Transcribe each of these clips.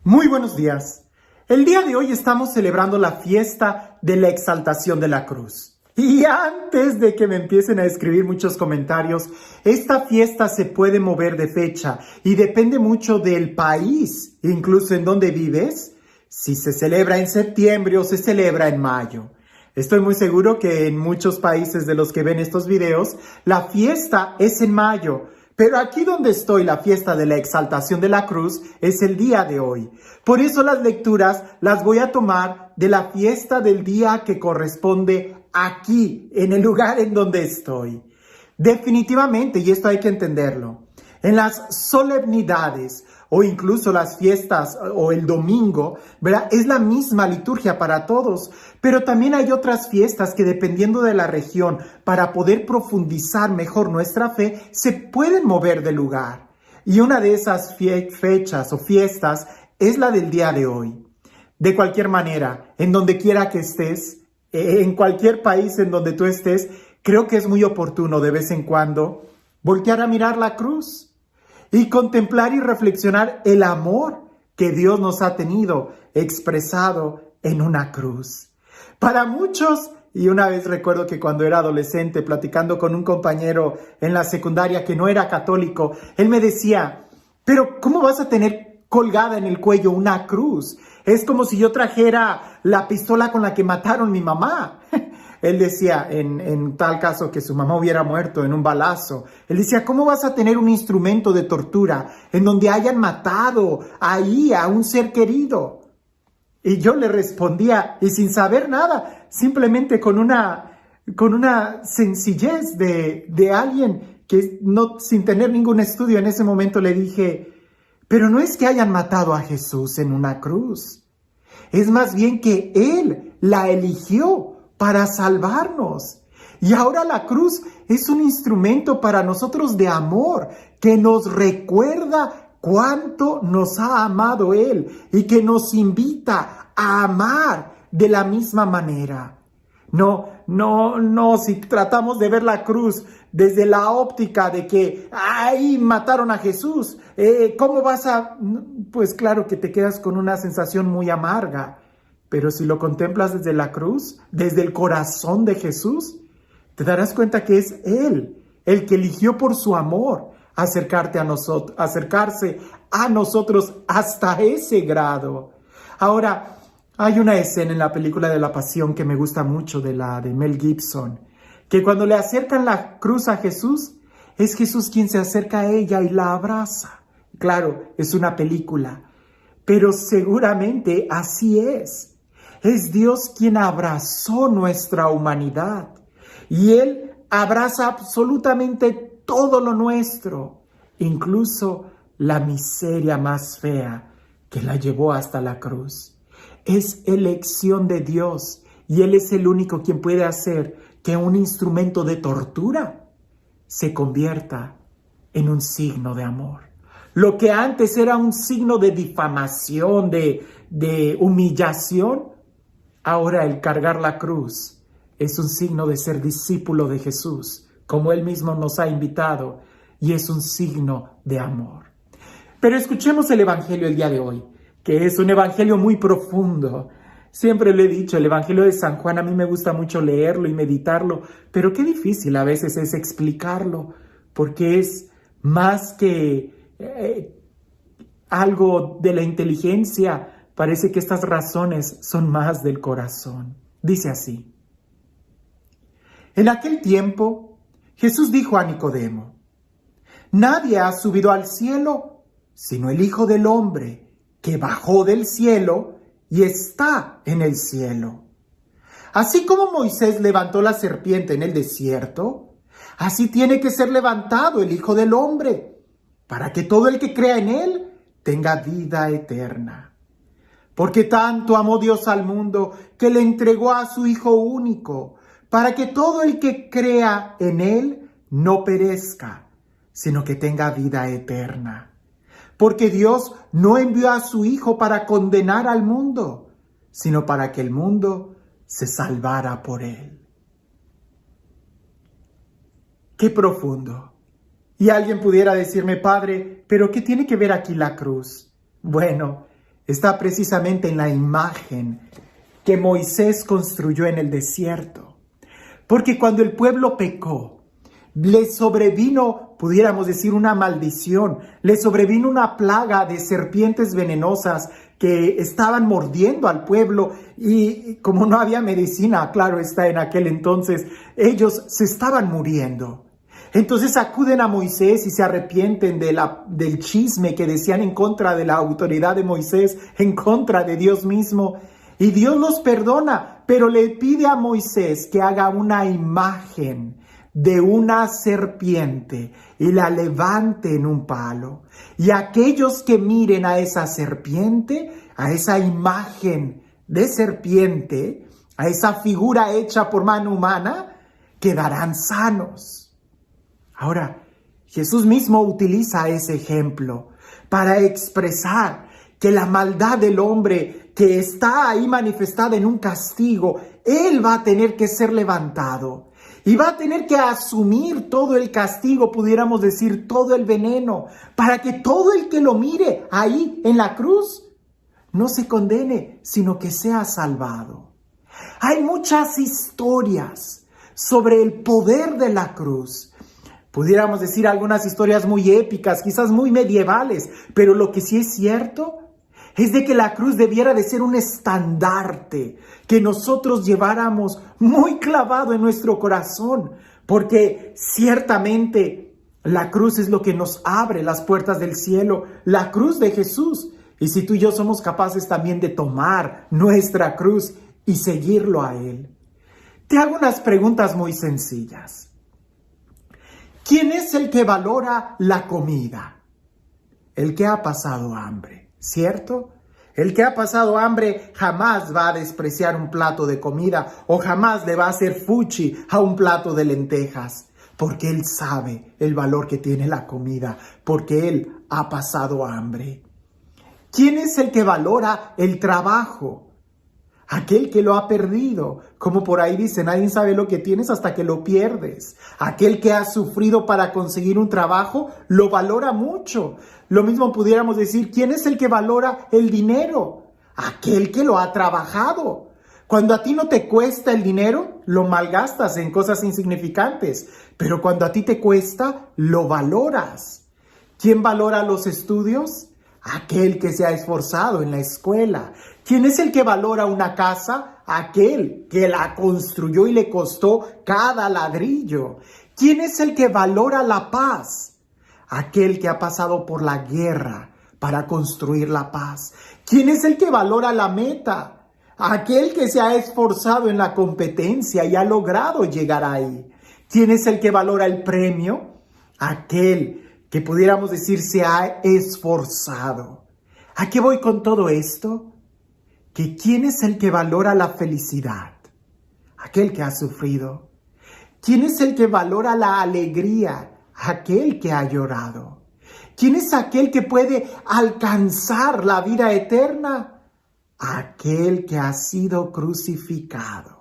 Muy buenos días. El día de hoy estamos celebrando la fiesta de la exaltación de la cruz. Y antes de que me empiecen a escribir muchos comentarios, esta fiesta se puede mover de fecha y depende mucho del país, incluso en donde vives, si se celebra en septiembre o se celebra en mayo. Estoy muy seguro que en muchos países de los que ven estos videos, la fiesta es en mayo. Pero aquí donde estoy, la fiesta de la exaltación de la cruz es el día de hoy. Por eso las lecturas las voy a tomar de la fiesta del día que corresponde aquí, en el lugar en donde estoy. Definitivamente, y esto hay que entenderlo, en las solemnidades o incluso las fiestas o el domingo, ¿verdad? Es la misma liturgia para todos, pero también hay otras fiestas que dependiendo de la región, para poder profundizar mejor nuestra fe, se pueden mover de lugar. Y una de esas fechas o fiestas es la del día de hoy. De cualquier manera, en donde quiera que estés, en cualquier país en donde tú estés, creo que es muy oportuno de vez en cuando voltear a mirar la cruz y contemplar y reflexionar el amor que Dios nos ha tenido expresado en una cruz. Para muchos, y una vez recuerdo que cuando era adolescente, platicando con un compañero en la secundaria que no era católico, él me decía, pero ¿cómo vas a tener colgada en el cuello una cruz? Es como si yo trajera la pistola con la que mataron a mi mamá. Él decía, en tal caso que su mamá hubiera muerto en un balazo, él decía, ¿cómo vas a tener un instrumento de tortura en donde hayan matado ahí a un ser querido? Y yo le respondía, y sin saber nada, simplemente con una sencillez de alguien que no, sin tener ningún estudio en ese momento le dije, pero no es que hayan matado a Jesús en una cruz, es más bien que Él la eligió para salvarnos. Y ahora la cruz es un instrumento para nosotros de amor que nos recuerda cuánto nos ha amado Él y que nos invita a amar de la misma manera. No, si tratamos de ver la cruz desde la óptica de que ahí mataron a Jesús, ¿cómo vas a...? Pues claro que te quedas con una sensación muy amarga. Pero si lo contemplas desde la cruz, desde el corazón de Jesús, te darás cuenta que es Él, el que eligió por su amor acercarse a nosotros hasta ese grado. Ahora, hay una escena en la película de La Pasión que me gusta mucho, de Mel Gibson, que cuando le acercan la cruz a Jesús, es Jesús quien se acerca a ella y la abraza. Claro, es una película, pero seguramente así es. Es Dios quien abrazó nuestra humanidad y Él abraza absolutamente todo lo nuestro, incluso la miseria más fea que la llevó hasta la cruz. Es elección de Dios y Él es el único quien puede hacer que un instrumento de tortura se convierta en un signo de amor. Lo que antes era un signo de difamación, de humillación, ahora el cargar la cruz es un signo de ser discípulo de Jesús, como Él mismo nos ha invitado, y es un signo de amor. Pero escuchemos el Evangelio el día de hoy, que es un Evangelio muy profundo. Siempre le he dicho, el Evangelio de San Juan a mí me gusta mucho leerlo y meditarlo, pero qué difícil a veces es explicarlo, porque es más que algo de la inteligencia. Parece que estas razones son más del corazón. Dice así. En aquel tiempo, Jesús dijo a Nicodemo, nadie ha subido al cielo, sino el Hijo del Hombre, que bajó del cielo y está en el cielo. Así como Moisés levantó la serpiente en el desierto, así tiene que ser levantado el Hijo del Hombre, para que todo el que crea en Él tenga vida eterna. Porque tanto amó Dios al mundo que le entregó a su Hijo único, para que todo el que crea en Él no perezca, sino que tenga vida eterna. Porque Dios no envió a su Hijo para condenar al mundo, sino para que el mundo se salvara por Él. ¡Qué profundo! Y alguien pudiera decirme, Padre, ¿pero qué tiene que ver aquí la cruz? Bueno, está precisamente en la imagen que Moisés construyó en el desierto. Porque cuando el pueblo pecó, le sobrevino, pudiéramos decir, una maldición, le sobrevino una plaga de serpientes venenosas que estaban mordiendo al pueblo, y como no había medicina, claro está, en aquel entonces, ellos se estaban muriendo. Entonces acuden a Moisés y se arrepienten del chisme que decían en contra de la autoridad de Moisés, en contra de Dios mismo. Y Dios los perdona, pero le pide a Moisés que haga una imagen de una serpiente y la levante en un palo. Y aquellos que miren a esa serpiente, a esa imagen de serpiente, a esa figura hecha por mano humana, quedarán sanos. Ahora, Jesús mismo utiliza ese ejemplo para expresar que la maldad del hombre que está ahí manifestada en un castigo, él va a tener que ser levantado y va a tener que asumir todo el castigo, pudiéramos decir todo el veneno, para que todo el que lo mire ahí en la cruz no se condene, sino que sea salvado. Hay muchas historias sobre el poder de la cruz. Pudiéramos decir algunas historias muy épicas, quizás muy medievales, pero lo que sí es cierto es de que la cruz debiera de ser un estandarte que nosotros lleváramos muy clavado en nuestro corazón, porque ciertamente la cruz es lo que nos abre las puertas del cielo, la cruz de Jesús. Y si tú y yo somos capaces también de tomar nuestra cruz y seguirlo a Él. Te hago unas preguntas muy sencillas. ¿Quién es el que valora la comida? El que ha pasado hambre, ¿cierto? El que ha pasado hambre jamás va a despreciar un plato de comida o jamás le va a hacer fuchi a un plato de lentejas, porque él sabe el valor que tiene la comida, porque él ha pasado hambre. ¿Quién es el que valora el trabajo? Aquel que lo ha perdido, como por ahí dice, nadie sabe lo que tienes hasta que lo pierdes. Aquel que ha sufrido para conseguir un trabajo, lo valora mucho. Lo mismo pudiéramos decir, ¿quién es el que valora el dinero? Aquel que lo ha trabajado. Cuando a ti no te cuesta el dinero, lo malgastas en cosas insignificantes. Pero cuando a ti te cuesta, lo valoras. ¿Quién valora los estudios? Aquel que se ha esforzado en la escuela. ¿Quién es el que valora una casa? Aquel que la construyó y le costó cada ladrillo. ¿Quién es el que valora la paz? Aquel que ha pasado por la guerra para construir la paz. ¿Quién es el que valora la meta? Aquel que se ha esforzado en la competencia y ha logrado llegar ahí. ¿Quién es el que valora el premio? Aquel que pudiéramos decir se ha esforzado. ¿A qué voy con todo esto? Que ¿quién es el que valora la felicidad? Aquel que ha sufrido. ¿Quién es el que valora la alegría? Aquel que ha llorado. ¿Quién es aquel que puede alcanzar la vida eterna? Aquel que ha sido crucificado.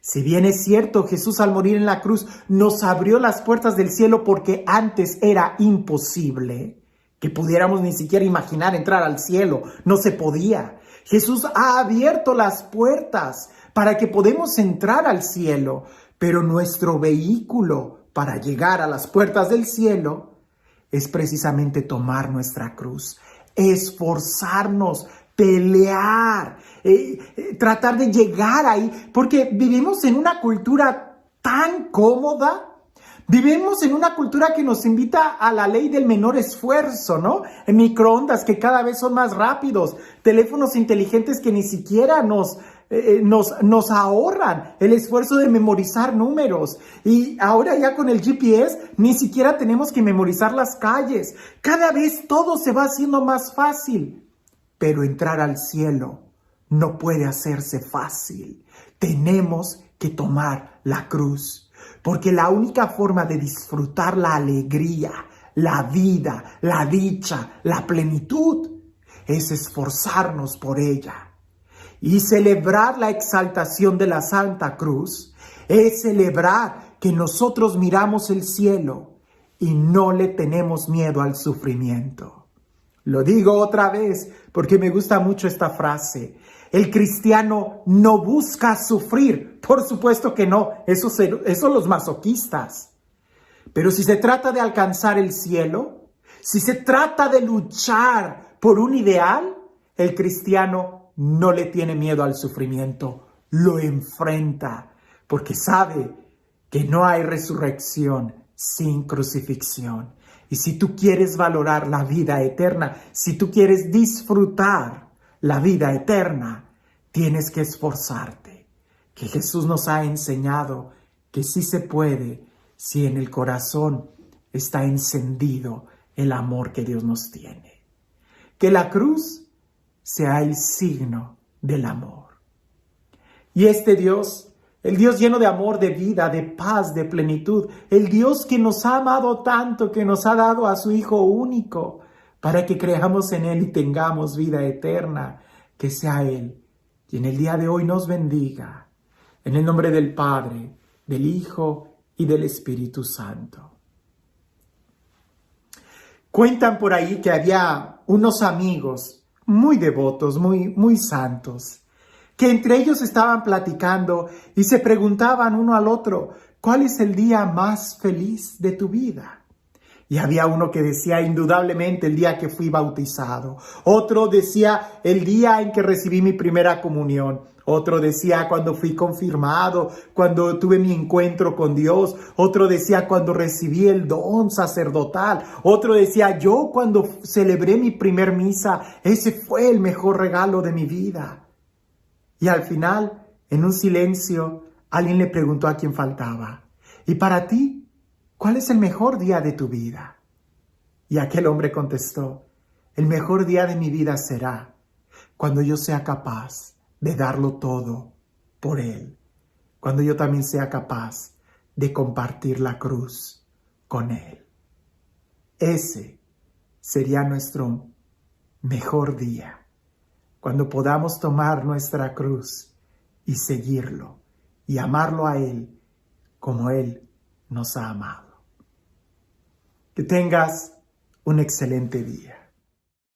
Si bien es cierto, Jesús al morir en la cruz nos abrió las puertas del cielo porque antes era imposible que pudiéramos ni siquiera imaginar entrar al cielo. No se podía. Jesús ha abierto las puertas para que podamos entrar al cielo, pero nuestro vehículo para llegar a las puertas del cielo es precisamente tomar nuestra cruz, esforzarnos, pelear, tratar de llegar ahí, porque vivimos en una cultura tan cómoda. Vivimos en una cultura que nos invita a la ley del menor esfuerzo, ¿no? En microondas que cada vez son más rápidos, teléfonos inteligentes que ni siquiera nos ahorran el esfuerzo de memorizar números. Y ahora ya con el GPS ni siquiera tenemos que memorizar las calles. Cada vez todo se va haciendo más fácil. Pero entrar al cielo no puede hacerse fácil. Tenemos que tomar la cruz. Porque la única forma de disfrutar la alegría, la vida, la dicha, la plenitud, es esforzarnos por ella. Y celebrar la exaltación de la Santa Cruz es celebrar que nosotros miramos el cielo y no le tenemos miedo al sufrimiento. Lo digo otra vez porque me gusta mucho esta frase. El cristiano no busca sufrir. Por supuesto que no. Eso los masoquistas. Pero si se trata de alcanzar el cielo, si se trata de luchar por un ideal, el cristiano no le tiene miedo al sufrimiento. Lo enfrenta porque sabe que no hay resurrección sin crucifixión. Y si tú quieres valorar la vida eterna, si tú quieres disfrutar la vida eterna, tienes que esforzarte. Que Jesús nos ha enseñado que sí se puede si en el corazón está encendido el amor que Dios nos tiene. Que la cruz sea el signo del amor. Y este Dios, el Dios lleno de amor, de vida, de paz, de plenitud, el Dios que nos ha amado tanto, que nos ha dado a su Hijo único, para que creamos en Él y tengamos vida eterna, que sea Él quien el día de hoy nos bendiga, en el nombre del Padre, del Hijo y del Espíritu Santo. Cuentan por ahí que había unos amigos muy devotos, muy santos, que entre ellos estaban platicando y se preguntaban uno al otro, ¿cuál es el día más feliz de tu vida? Y había uno que decía, indudablemente, el día que fui bautizado. Otro decía, el día en que recibí mi primera comunión. Otro decía, cuando fui confirmado, cuando tuve mi encuentro con Dios. Otro decía, cuando recibí el don sacerdotal. Otro decía, yo cuando celebré mi primer misa, ese fue el mejor regalo de mi vida. Y al final, en un silencio, alguien le preguntó a quién faltaba, ¿y para ti, cuál es el mejor día de tu vida? Y aquel hombre contestó, el mejor día de mi vida será cuando yo sea capaz de darlo todo por Él, cuando yo también sea capaz de compartir la cruz con Él. Ese sería nuestro mejor día. Cuando podamos tomar nuestra cruz y seguirlo y amarlo a Él como Él nos ha amado. Que tengas un excelente día.